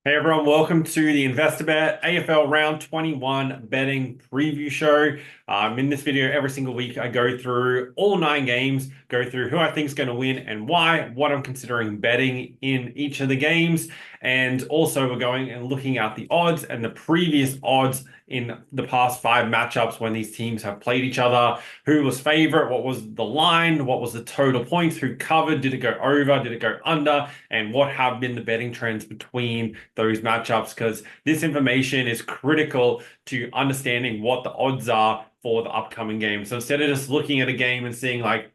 Hey everyone, welcome to the investor.bet AFL Round 21 betting preview show. In this video, every single week, I go through all 9 games, go through who I think is going to win and why, what I'm considering betting in each of the games, and also we're going and looking at the odds and the previous odds in the past 5 matchups when these teams have played each other. Who was favorite? What was the line? What was the total points? Who covered? Did it go over? Did it go under? And what have been the betting trends between those matchups? Because this information is critical to understanding what the odds are for the upcoming game. So instead of just looking at a game and seeing like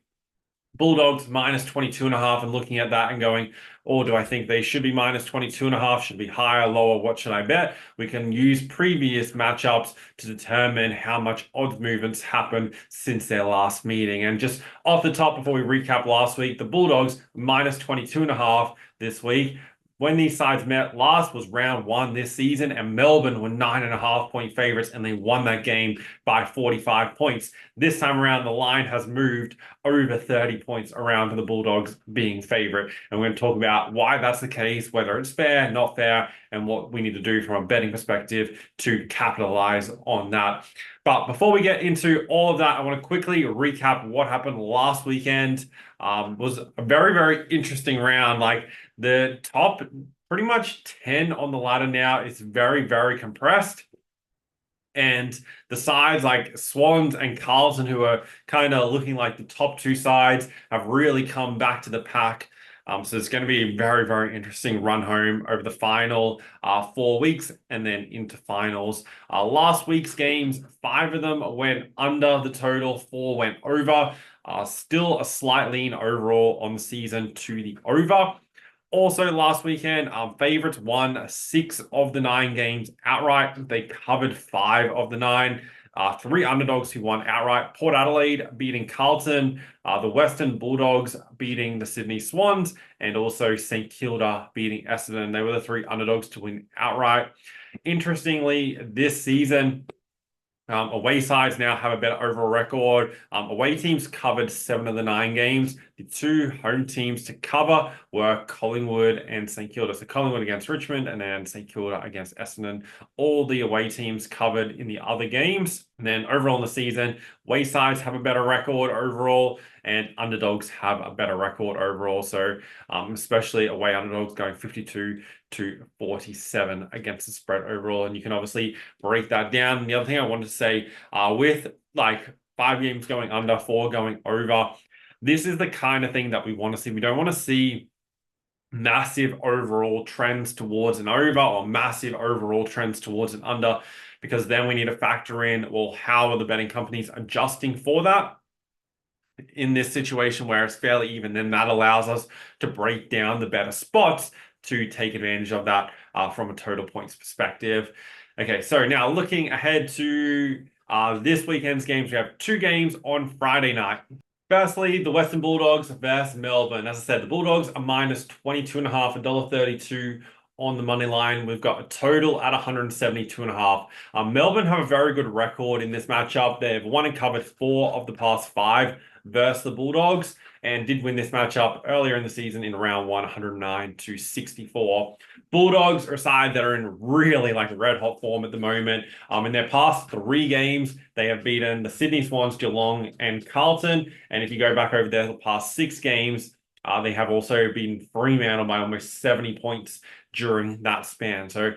Bulldogs minus 22.5 and looking at that and going, or do I think they should be minus 22.5? Should be higher, lower? What should I bet? We can use previous matchups to determine how much odds movements happened since their last meeting. And just off the top, before we recap last week, the Bulldogs minus 22.5 this week. When these sides met last was round 1 this season, and Melbourne were 9.5 point favorites, and they won that game by 45 points. This time around, the line has moved over 30 points around to the Bulldogs being favorite. And we're going to talk about why that's the case, whether it's fair, not fair, and what we need to do from a betting perspective to capitalize on that. But before we get into all of that, I want to quickly recap what happened last weekend. Was a very, very interesting round. Like the top pretty much 10 on the ladder now is very, very compressed. And the sides like Swans and Carlton, who are kind of looking like the top 2 sides, have really come back to the pack. So it's going to be a very, very interesting run home over the final 4 weeks and then into finals. Last week's games, 5 of them went under the total, 4 went over. Still a slight lean overall on the season to the over. Also, last weekend, favorites won 6 of the 9 games outright. They covered 5 of the 9. 3 underdogs who won outright. Port Adelaide beating Carlton, the Western Bulldogs beating the Sydney Swans, and also St Kilda beating Essendon. They were the 3 underdogs to win outright. Interestingly, this season, away sides now have a better overall record. Away teams covered 7 of the 9 games. The 2 home teams to cover were Collingwood and St Kilda. So Collingwood against Richmond and then St Kilda against Essendon. All the away teams covered in the other games. And then overall in the season, away sides have a better record overall and underdogs have a better record overall. So especially away underdogs going 52 to 47 against the spread overall. And you can obviously break that down. And the other thing I wanted to say, with like 5 games going under, 4 going over, this is the kind of thing that we want to see. We don't want to see massive overall trends towards an over or massive overall trends towards an under, because then we need to factor in, well, how are the betting companies adjusting for that? In this situation where it's fairly even, then that allows us to break down the better spots to take advantage of that from a total points perspective. Okay, so now looking ahead to this weekend's games, we have 2 games on Friday night. Firstly, the Western Bulldogs versus Melbourne. As I said, the Bulldogs are minus 22.5, $1.32 on the money line. We've got a total at 172.5. Melbourne have a very good record in this matchup. They've won and covered 4 of the past 5 versus the Bulldogs and did win this matchup earlier in the season in round 1, 109 to 64. Bulldogs are a side that are in really like red hot form at the moment. In their past 3 games, they have beaten the Sydney Swans, Geelong, and Carlton. And if you go back over their past 6 games, they have also beaten Fremantle by almost 70 points during that span. So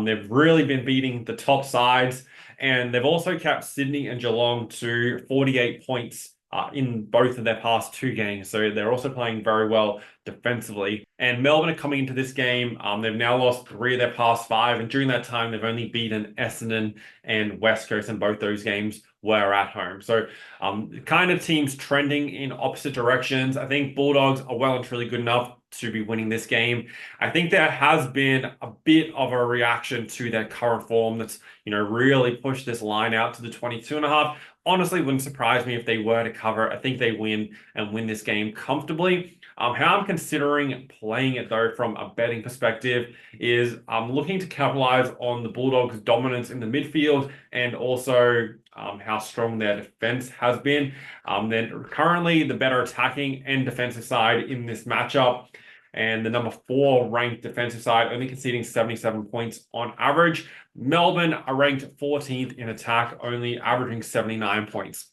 they've really been beating the top sides. And they've also kept Sydney and Geelong to 48 points in both of their past 2 games. So they're also playing very well defensively. And Melbourne are coming into this game. They've now lost 3 of their past 5. And during that time, they've only beaten Essendon and West Coast, and both those games were at home. So kind of teams trending in opposite directions. I think Bulldogs are well and truly good enough to be winning this game. I think there has been a bit of a reaction to their current form that's, really pushed this line out to the 22.5. Honestly, wouldn't surprise me if they were to cover. I think they win and win this game comfortably. How I'm considering playing it though from a betting perspective is I'm looking to capitalize on the Bulldogs' dominance in the midfield and also how strong their defense has been. Then currently the better attacking and defensive side in this matchup. and the number 4 ranked defensive side, only conceding 77 points on average. Melbourne are ranked 14th in attack, only averaging 79 points.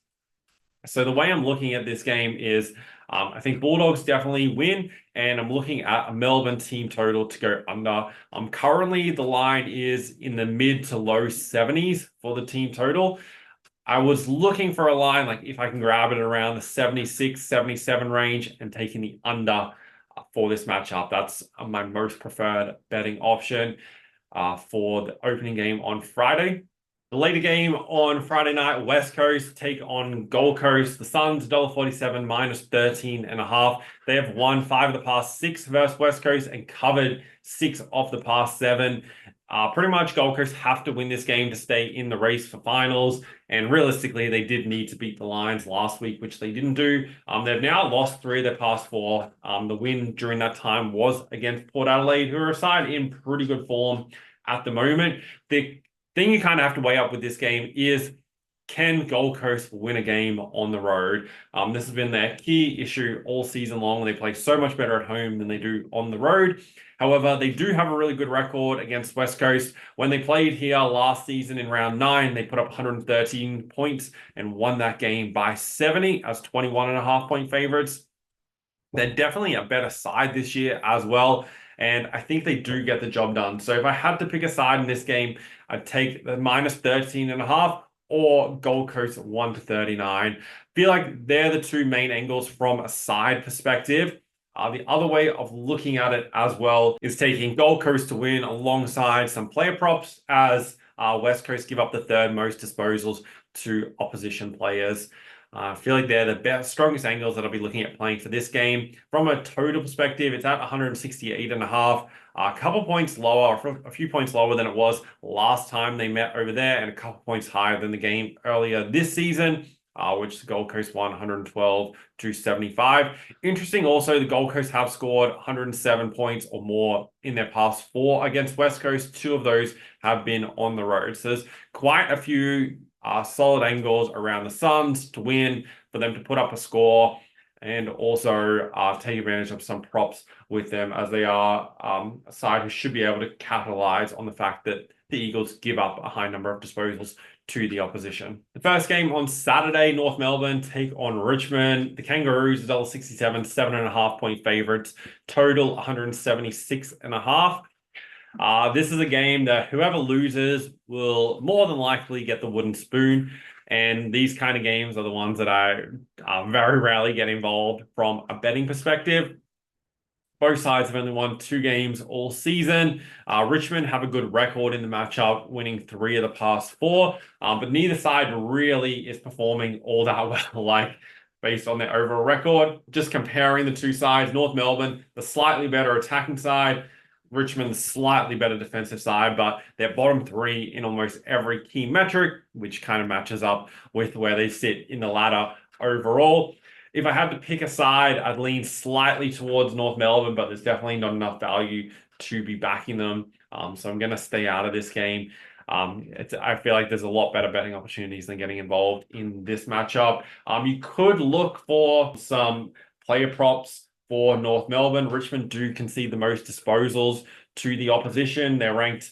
So the way I'm looking at this game is I think Bulldogs definitely win, and I'm looking at a Melbourne team total to go under. Currently, the line is in the mid to low 70s for the team total. I was looking for a line, like if I can grab it around the 76, 77 range and taking the under for this matchup. That's my most preferred betting option for the opening game on Friday. The later game on Friday night, West Coast take on Gold Coast. The Suns, $1.47 minus 13.5. They have won 5 of the past 6 versus West Coast and covered 6 of the past 7. Pretty much Gold Coast have to win this game to stay in the race for finals. And realistically, they did need to beat the Lions last week, which they didn't do. They've now lost 3 of their past 4. The win during that time was against Port Adelaide, who are a side in pretty good form at the moment. The thing you kind of have to weigh up with this game is, can Gold Coast win a game on the road? This has been their key issue all season long. They play so much better at home than they do on the road. However, they do have a really good record against West Coast. When they played here last season in round 9, they put up 113 points and won that game by 70 as 21.5-point favorites. They're definitely a better side this year as well, and I think they do get the job done. So if I had to pick a side in this game, I'd take the minus 13.5 or Gold Coast 1 to 39. Feel like they're the 2 main angles from a side perspective. The other way of looking at it as well is taking Gold Coast to win alongside some player props, as West Coast give up the 3rd most disposals to opposition players. I feel like they're the strongest angles that I'll be looking at playing for this game. From a total perspective, it's at 168.5. A couple points lower, a few points lower than it was last time they met over there, and a couple points higher than the game earlier this season, which the Gold Coast won 112 to 75. Interesting also, the Gold Coast have scored 107 points or more in their past 4 against West Coast. 2 of those have been on the road. So there's quite a few solid angles around the Suns to win, for them to put up a score, and also take advantage of some props with them, as they are a side who should be able to capitalize on the fact that the Eagles give up a high number of disposals to the opposition. The first game on Saturday, North Melbourne take on Richmond. The Kangaroos, $1.67, 7.5-point favorites, total 176.5. This is a game that whoever loses will more than likely get the wooden spoon. And these kind of games are the ones that I very rarely get involved from a betting perspective. Both sides have only won 2 games all season. Richmond have a good record in the matchup, winning 3 of the past 4. But neither side really is performing all that well, like based on their overall record. Just comparing the 2 sides, North Melbourne, the slightly better attacking side, Richmond, the slightly better defensive side, but they're bottom 3 in almost every key metric, which kind of matches up with where they sit in the ladder overall. If I had to pick a side, I'd lean slightly towards North Melbourne, but there's definitely not enough value to be backing them. So I'm going to stay out of this game. I feel like there's a lot better betting opportunities than getting involved in this matchup. You could look for some player props for North Melbourne. Richmond do concede the most disposals to the opposition. They're ranked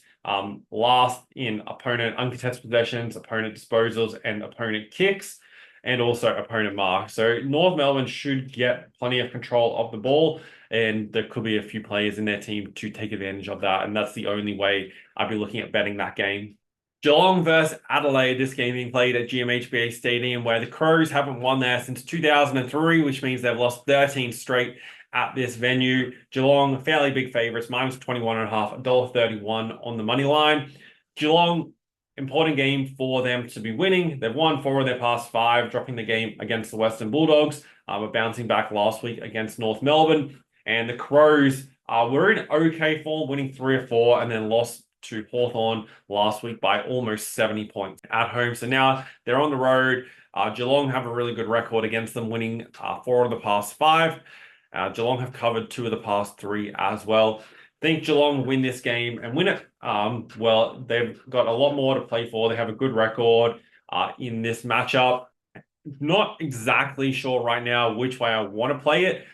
last in opponent uncontested possessions, opponent disposals, and opponent kicks, and also opponent marks. So North Melbourne should get plenty of control of the ball, and there could be a few players in their team to take advantage of that, and that's the only way I'd be looking at betting that game. Geelong versus Adelaide, this game being played at GMHBA Stadium, where the Crows haven't won there since 2003, which means they've lost 13 straight at this venue. Geelong, fairly big favourites, minus 21.5, $1.31 on the money line. Geelong, important game for them to be winning. They've won 4 of their past 5, dropping the game against the Western Bulldogs, but bouncing back last week against North Melbourne. And the Crows were in okay form, winning 3 of 4, and then lost to Hawthorn last week by almost 70 points at home. So now they're on the road. Geelong have a really good record against them, winning 4 of the past 5. Geelong have covered 2 of the past 3 as well. I think Geelong win this game and win it. Well, they've got a lot more to play for. They have a good record in this matchup. Not exactly sure right now which way I want to play it.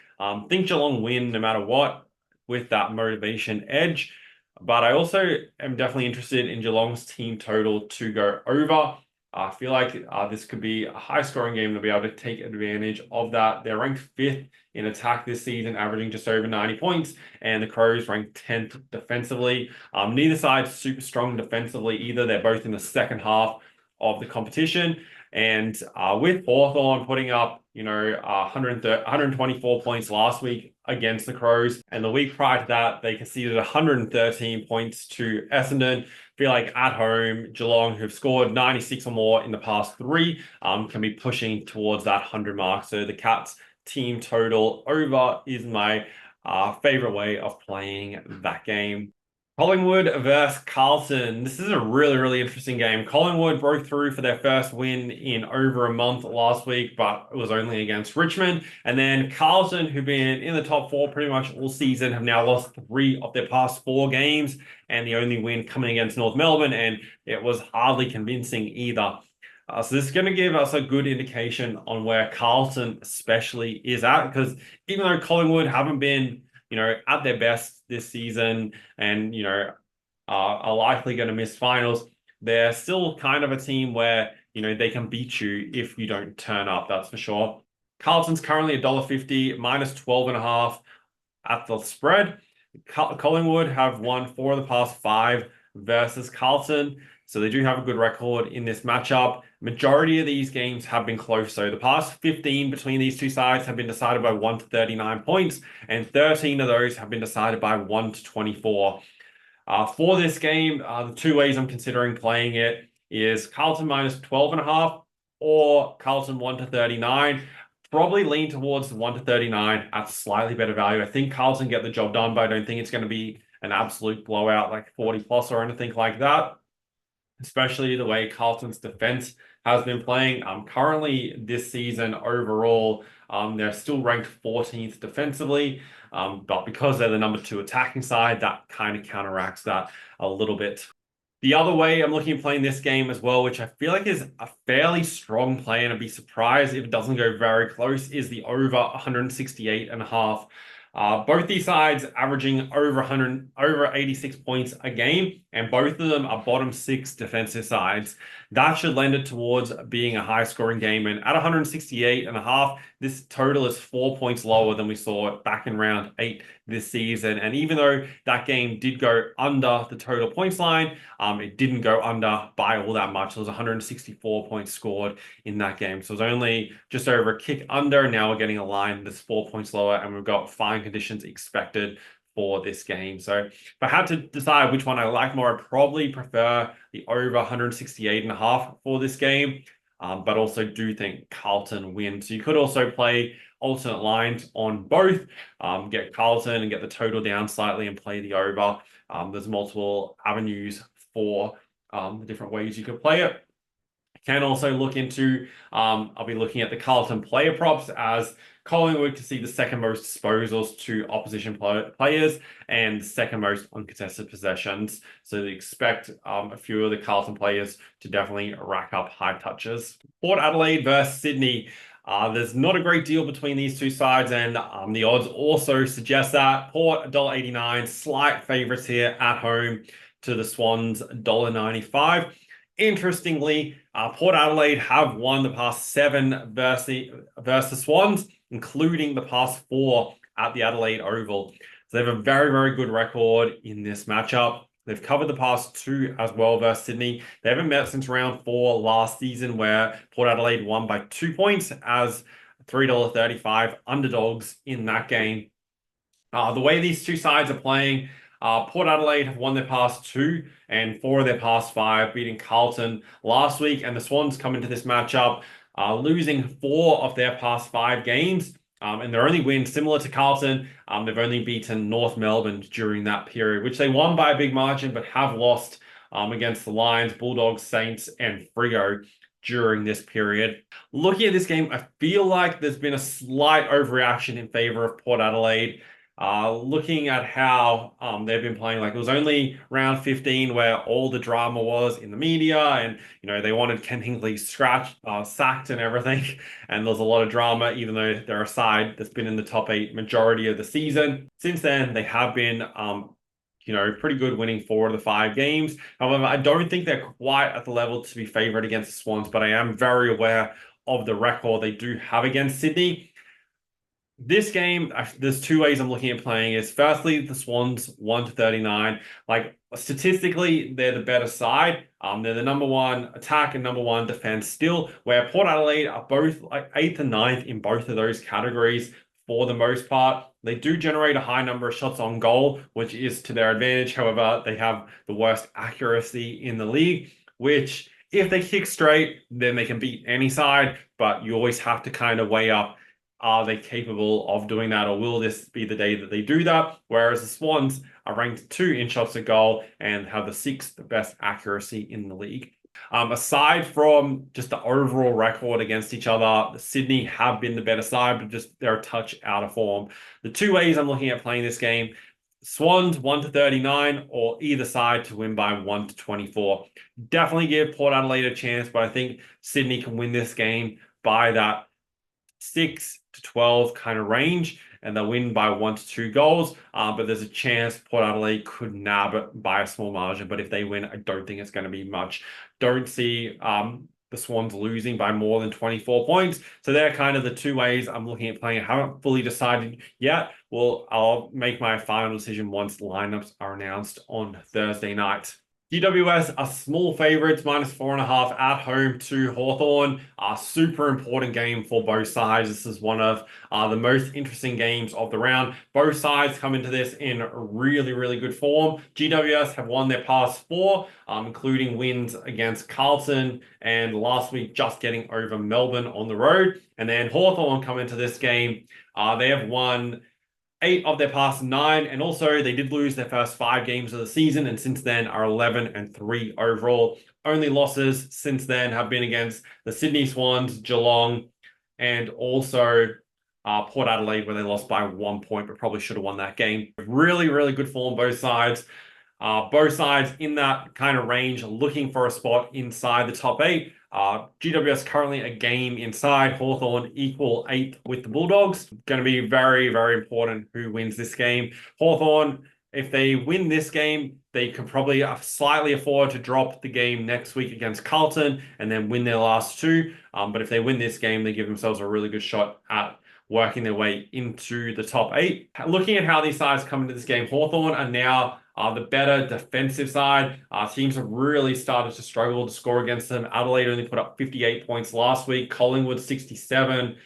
Think Geelong win no matter what. with that motivation edge. But I also am definitely interested in Geelong's team total to go over. I feel like this could be a high-scoring game to be able to take advantage of that. They're ranked 5th in attack this season, averaging just over 90 points, and the Crows ranked 10th defensively. Neither side's super strong defensively either. They're both in the second half of the competition. And with Hawthorn putting up, 124 points last week against the Crows, and the week prior to that, they conceded 113 points to Essendon. Feel like at home, Geelong, who've scored 96 or more in the past 3, can be pushing towards that 100 mark. So the Cats team total over is my favorite way of playing that game. Collingwood versus Carlton. This is a really, really interesting game. Collingwood broke through for their first win in over a month last week, but it was only against Richmond. And then Carlton, who've been in the top 4 pretty much all season, have now lost 3 of their past 4 games, and the only win coming against North Melbourne, and it was hardly convincing either. So this is going to give us a good indication on where Carlton especially is at, because even though Collingwood haven't been at their best this season and, are likely going to miss finals, they're still kind of a team where, they can beat you if you don't turn up, that's for sure. Carlton's currently $1.50, minus 12.5 at the spread. Collingwood have won 4 of the past 5 versus Carlton, so they do have a good record in this matchup. Majority of these games have been close. So the past 15 between these two sides have been decided by 1 to 39 points, and 13 of those have been decided by 1 to 24. For this game, the 2 ways I'm considering playing it is Carlton minus 12.5 or Carlton 1 to 39. Probably lean towards the 1 to 39 at slightly better value. I think Carlton get the job done, but I don't think it's going to be an absolute blowout like 40 plus or anything like that, especially the way Carlton's defense has been playing. Currently this season overall, they're still ranked 14th defensively, but because they're the number 2 attacking side, that kind of counteracts that a little bit. The other way I'm looking at playing this game as well, which I feel like is a fairly strong play, and I'd be surprised if it doesn't go very close, is the over 168.5. Both these sides averaging over 86 points a game, and both of them are bottom 6 defensive sides. That should lend it towards being a high scoring game. And at 168.5, this total is 4 points lower than we saw back in round 8 this season. And even though that game did go under the total points line, it didn't go under by all that much. There was 164 points scored in that game. So it was only just over a kick under. Now we're getting a line that's 4 points lower, and we've got fine conditions expected for this game. So if I had to decide which one I like more, I'd probably prefer the over 168.5 for this game, but also do think Carlton win. So you could also play alternate lines on both, get Carlton and get the total down slightly and play the over. There's multiple avenues for the different ways you could play it. Can also look into, I'll be looking at the Carlton player props, as Collingwood can see the second most disposals to opposition players and the second most uncontested possessions. So they expect a few of the Carlton players to definitely rack up high touches. Port Adelaide versus Sydney. There's not a great deal between these two sides, and the odds also suggest that. Port $1.89, slight favourites here at home to the Swans $1.95. Interestingly, Port Adelaide have won the past 7 versus the Swans, including the past 4 at the Adelaide Oval. So they have a very, very good record in this matchup. They've covered the past 2 as well versus Sydney. They haven't met since round 4 last season, where Port Adelaide won by 2 points as $3.35 underdogs in that game. The way these two sides are playing, Port Adelaide have won their past 2 and 4 of their past 5, beating Carlton last week, and the Swans come into this matchup losing 4 of their past 5 games. And their only win, similar to Carlton, they've only beaten North Melbourne during that period, which they won by a big margin, but have lost against the Lions, Bulldogs, Saints, and Freo during this period. Looking at this game, I feel like there's been a slight overreaction in favor of Port Adelaide. Looking at how they've been playing, like it was only round 15 where all the drama was in the media, and they wanted Ken Hinkley sacked and everything, and there's a lot of drama, even though they're a side that's been in the top eight majority of the season. Since then, they have been pretty good, winning 4 of the 5 games. However, I don't think they're quite at the level to be favourite against the Swans, but I am very aware of the record they do have against Sydney. This game, there's 2 ways I'm looking at playing is firstly, the Swans 1-39. Like statistically, they're the better side. They're the number one attack and number one defense still, where Port Adelaide are both like 8th and 9th in both of those categories for the most part. They do generate a high number of shots on goal, which is to their advantage. However, they have the worst accuracy in the league, which if they kick straight, then they can beat any side, but you always have to kind of weigh up, are they capable of doing that, or will this be the day that they do that? Whereas the Swans are ranked 2 in shots a goal and have the 6th best accuracy in the league. Aside from just the overall record against each other, Sydney have been the better side, but just they're a touch out of form. The 2 ways I'm looking at playing this game, Swans 1-39 or either side to win by 1-24. Definitely give Port Adelaide a chance, but I think Sydney can win this game by that 6-12 kind of range, and they'll win by 1-2 goals. But there's a chance Port Adelaide could nab it by a small margin. But if they win, I don't think it's going to be much. Don't see the Swans losing by more than 24 points. So they're kind of the 2 ways I'm looking at playing. I haven't fully decided yet. Well, I'll make my final decision once lineups are announced on Thursday night. GWS are small favourites, -4.5 at home to Hawthorn. A super important game for both sides. This is one of the most interesting games of the round. Both sides come into this in really, really good form. GWS have won their past 4, including wins against Carlton and last week just getting over Melbourne on the road. And then Hawthorn come into this game. They have won 8 of their past 9, and also they did lose their first 5 games of the season, and since then are 11-3 overall. Only losses since then have been against the Sydney Swans, Geelong, and also Port Adelaide, where they lost by 1 point, but probably should have won that game. Really, really good form, both sides. Both sides in that kind of range, looking for a spot inside the top 8. GWS currently a game inside. Hawthorn equal 8th with the Bulldogs. Going to be very, very important who wins this game. Hawthorn, if they win this game, they can probably slightly afford to drop the game next week against Carlton and then win their last 2. But if they win this game, they give themselves a really good shot at working their way into the top 8. Looking at how these sides come into this game, Hawthorn are now the better defensive side. Teams have really started to struggle to score against them. Adelaide only put up 58 points last week. Collingwood 67,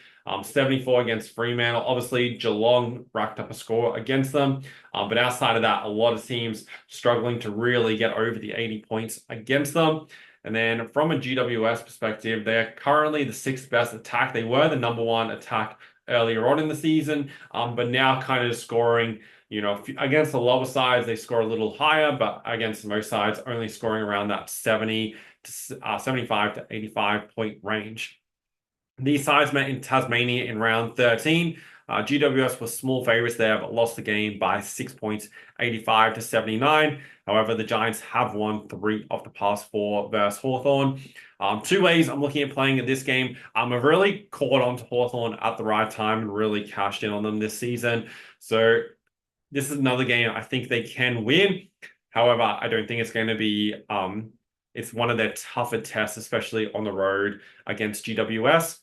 74 against Fremantle. Obviously, Geelong racked up a score against them. But outside of that, a lot of teams struggling to really get over the 80 points against them. And then from a GWS perspective, they're currently the 6th best attack. They were the number 1 attack earlier on in the season, but now kind of scoring, against the lower sides, they score a little higher, but against most sides, only scoring around that 75 to 85 point range. These sides met in Tasmania in round 13. GWS were small favourites there, but lost the game by 6 points, 85 to 79. However, the Giants have won 3 of the past 4 versus Hawthorn. 2 ways I'm looking at playing in this game. I've really caught on to Hawthorn at the right time and really cashed in on them this season. So this is another game I think they can win. However, I don't think it's going to be, it's one of their tougher tests, especially on the road against GWS,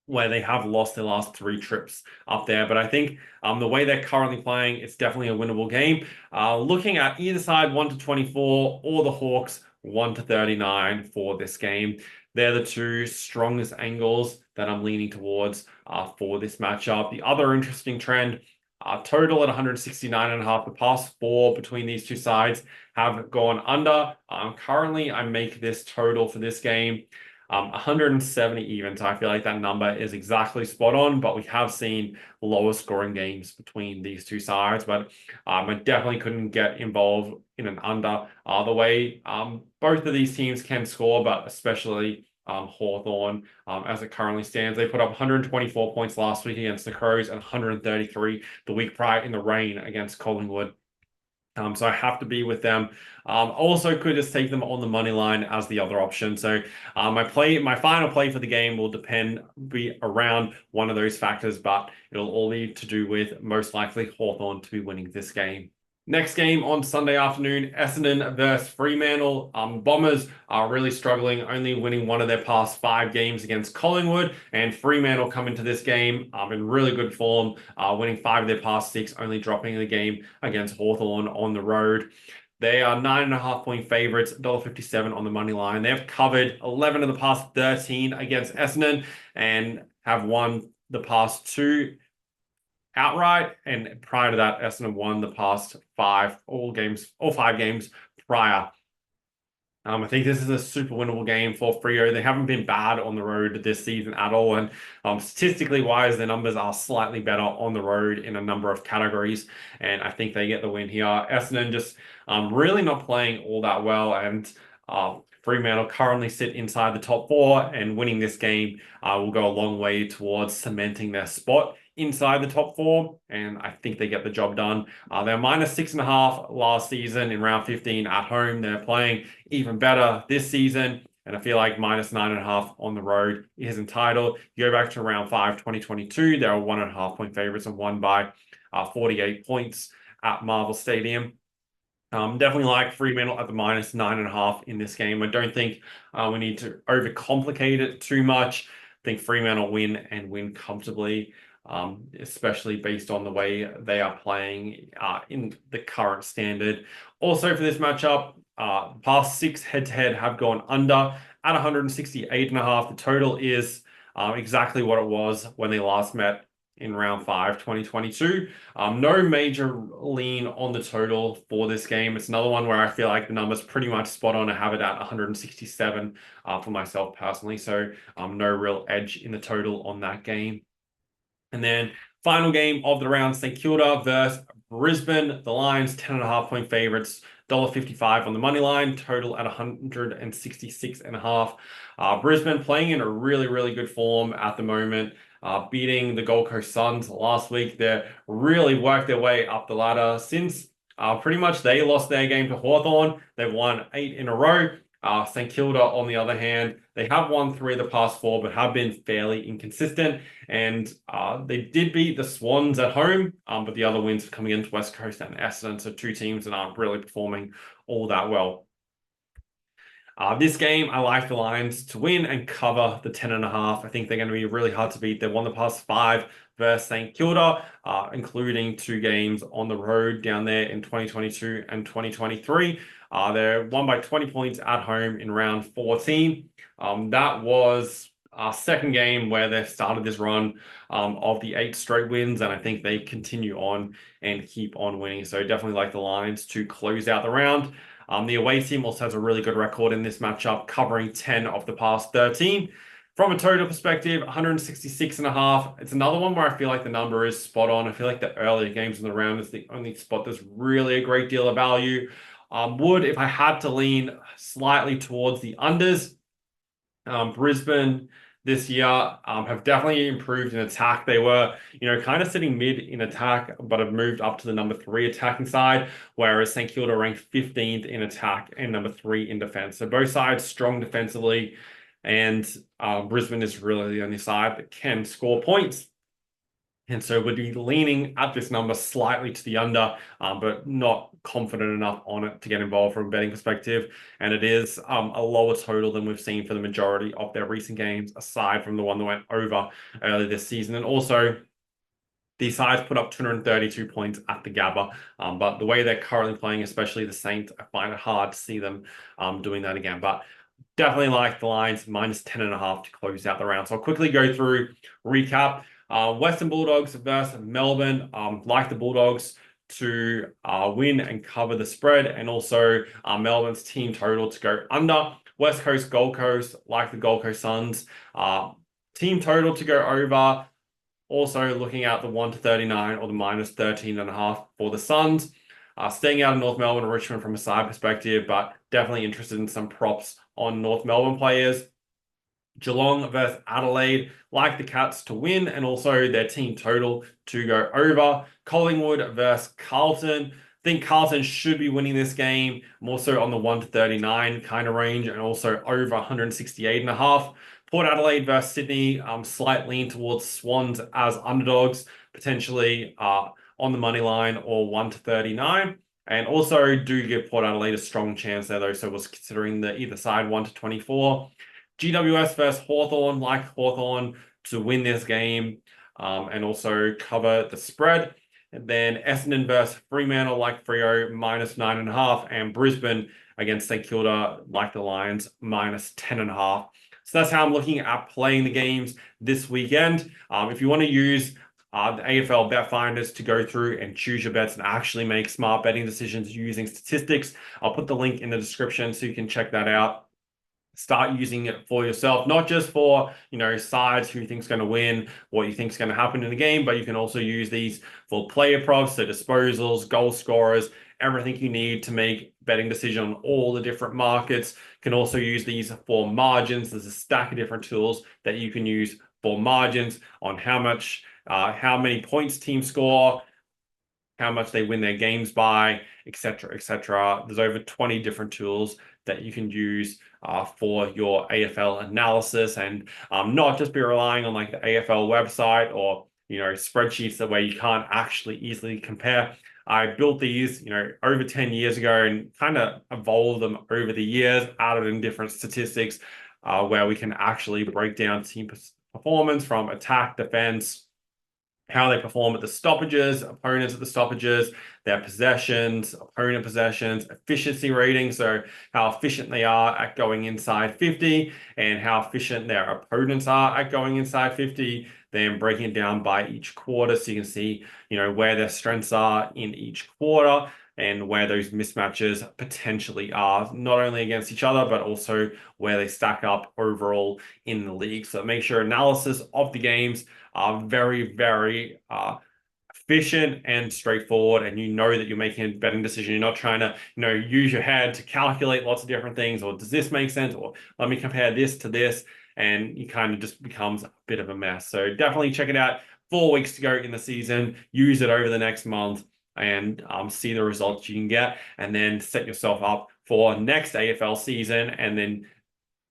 where they have lost their last 3 trips up there. But I think the way they're currently playing, it's definitely a winnable game. Looking at either side, 1-24, or the Hawks, 1-39 for this game. They're the 2 strongest angles that I'm leaning towards for this matchup. The other interesting trend, total at 169.5. The past 4 between these 2 sides have gone under. Currently, I make this total for this game 170 even. So I feel like that number is exactly spot on, but we have seen lower scoring games between these 2 sides. But I definitely couldn't get involved in an under. The way both of these teams can score, but especially Hawthorn as it currently stands. They put up 124 points last week against the Crows and 133 the week prior in the rain against Collingwood. So I have to be with them. Also could just take them on the money line as the other option. So my final play for the game will be around one of those factors, but it'll all be to do with most likely Hawthorn to be winning this game. Next game on Sunday afternoon, Essendon versus Fremantle. Bombers are really struggling, only winning one of their past 5 games against Collingwood, and Fremantle come into this game in really good form, winning 5 of their past 6, only dropping the game against Hawthorn on the road. They are 9.5-point favorites, $1.57 on the money line. They've covered 11 of the past 13 against Essendon and have won the past 2 outright, and prior to that, Essendon won the past 5 all 5 games prior. I think this is a super winnable game for Freo. They haven't been bad on the road this season at all, and statistically wise, their numbers are slightly better on the road in a number of categories, and I think they get the win here. Essendon just really not playing all that well, and Fremantle currently sit inside the top 4, and winning this game will go a long way towards cementing their spot inside the top 4, and I think they get the job done. They're -6.5 last season in round 15 at home. They're playing even better this season, and I feel like -9.5 on the road is entitled. You go back to round 5, 2022, they were 1.5-point favorites and won by 48 points at Marvel Stadium. Definitely like Fremantle at the -9.5 in this game. I don't think we need to overcomplicate it too much. I think Fremantle win and win comfortably, especially based on the way they are playing in the current standard. Also for this matchup, past 6 head-to-head have gone under at 168.5. The total is exactly what it was when they last met in round 5, 2022. No major lean on the total for this game. It's another one where I feel like the number's pretty much spot on. I have it at 167 for myself personally. So no real edge in the total on that game. And then final game of the round, St Kilda versus Brisbane. The Lions, 10.5-point favorites, $1.55 on the money line, total at 166.5. Brisbane playing in a really, really good form at the moment, beating the Gold Coast Suns last week. They really worked their way up the ladder since pretty much they lost their game to Hawthorn. They've won 8 in a row. St Kilda, on the other hand, they have won 3 of the past 4, but have been fairly inconsistent. And they did beat the Swans at home, but the other wins are coming into West Coast and Essendon, so 2 teams that aren't really performing all that well. This game, I like the Lions to win and cover the 10.5. I think they're going to be really hard to beat. They've won the past 5 versus St Kilda, including 2 games on the road down there in 2022 and 2023. They're won by 20 points at home in round 14. That was our second game where they started this run of the 8 straight wins, and I think they continue on and keep on winning. So definitely like the Lions to close out the round. The away team also has a really good record in this matchup, covering 10 of the past 13. From a total perspective, 166.5. It's another one where I feel like the number is spot on. I feel like the earlier games in the round is the only spot there's really a great deal of value. If I had to lean slightly towards the unders, Brisbane this year have definitely improved in attack. They were, kind of sitting mid in attack, but have moved up to the number 3 attacking side, whereas St Kilda ranked 15th in attack and number 3 in defense. So both sides strong defensively, and Brisbane is really the only side that can score points. And so would be leaning at this number slightly to the under, but not confident enough on it to get involved from a betting perspective. And it is a lower total than we've seen for the majority of their recent games, aside from the one that went over earlier this season. And also, these sides put up 232 points at the Gabba, but the way they're currently playing, especially the Saints, I find it hard to see them doing that again. But definitely like the Lions, -10.5 to close out the round. So I'll quickly go through, recap. Western Bulldogs versus Melbourne. Like the Bulldogs to win and cover the spread, and also Melbourne's team total to go under. West Coast, Gold Coast, like the Gold Coast Suns. Team total to go over. Also looking at the 1-39 or the -13.5 for the Suns. Staying out of North Melbourne and Richmond from a side perspective, but definitely interested in some props on North Melbourne players. Geelong versus Adelaide, like the Cats to win and also their team total to go over. Collingwood versus Carlton. I think Carlton should be winning this game, more so on the 1 to 39 kind of range and also over 168.5. Port Adelaide versus Sydney, slight lean towards Swans as underdogs, potentially on the money line or 1 to 39. And also do give Port Adelaide a strong chance there though, so was considering the either side 1 to 24. GWS versus Hawthorn, like Hawthorn to win this game and also cover the spread. And then Essendon versus Fremantle, like Freo, -9.5. And Brisbane against St Kilda, like the Lions, -10.5. So that's how I'm looking at playing the games this weekend. If you want to use the AFL bet finders to go through and choose your bets and actually make smart betting decisions using statistics, I'll put the link in the description so you can check that out. Start using it for yourself, not just for, sides, who you think's going to win, what you think's going to happen in the game, but you can also use these for player props, so disposals, goal scorers, everything you need to make betting decision on all the different markets. You can also use these for margins. There's a stack of different tools that you can use for margins on how many points teams score, how much they win their games by, etc., etc. There's over 20 different tools that you can use for your AFL analysis, and not just be relying on like the AFL website or spreadsheets that way you can't actually easily compare. I built these over 10 years ago and kind of evolved them over the years, added in different statistics where we can actually break down team performance from attack, defense, how they perform at the stoppages, opponents at the stoppages, their possessions, opponent possessions, efficiency ratings, so how efficient they are at going inside 50 and how efficient their opponents are at going inside 50, then breaking it down by each quarter so you can see, where their strengths are in each quarter and where those mismatches potentially are, not only against each other, but also where they stack up overall in the league. So make sure analysis of the games are very, very efficient and straightforward, and you know that you're making a betting decision. You're not trying to, use your head to calculate lots of different things, or does this make sense, or let me compare this to this, and it kind of just becomes a bit of a mess. So definitely check it out. 4 weeks to go in the season. Use it over the next month and see the results you can get, and then set yourself up for next AFL season, and then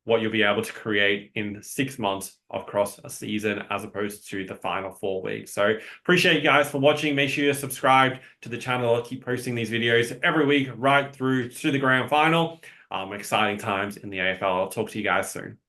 what you'll be able to create in 6 months across a season as opposed to the final 4 weeks. So appreciate you guys for watching. Make sure you're subscribed to the channel. I'll keep posting these videos every week right through to the grand final. Exciting times in the AFL. I'll talk to you guys soon.